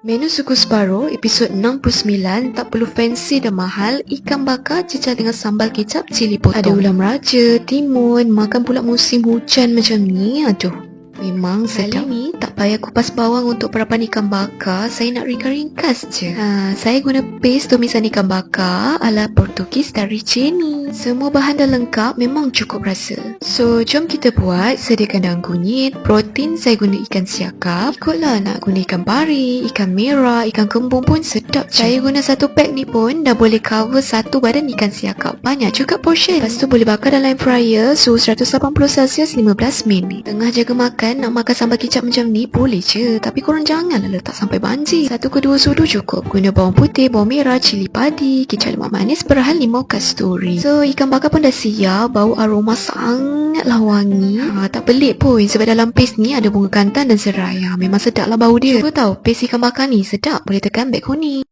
Menu suku separuh, episod 69, tak perlu fancy dan mahal, ikan bakar cecah dengan sambal kicap cili potong. Ada ulam raja, timun, makan pula musim hujan macam ni, aduh. Memang sedap. Kali ni tak payah kupas bawang untuk perapan ikan bakar, saya nak ringkas je. Saya guna paste tumisan ikan bakar ala Portugis dari Jenny. Semua bahan dah lengkap, memang cukup rasa. So, jom kita buat. Sediakan daun kunyit, protein saya guna ikan siakap. Ikutlah nak guna ikan pari, ikan merah, ikan kembung pun sedap je. Saya guna satu pack ni pun dah boleh cover satu badan ikan siakap. Banyak juga portion. Lepas tu boleh bakar dalam fryer, suhu 180°C 15 minit. Tengah jaga makan, nak makan sambal kicap macam ni boleh je, tapi korang janganlah letak sampai banjir. 1 ke 2 sudu cukup. Guna bawang putih, bawang merah, cili padi, kicap lemak manis, perahan limau kasturi. So ikan bakar pun dah siap, bau aroma sangatlah wangi. Tak pelik pun sebab dalam paste ni ada bunga kantan dan serai. Memang sedap lah bau dia. Cuba tahu paste ikan bakar ni sedap, boleh tekan beg kuning.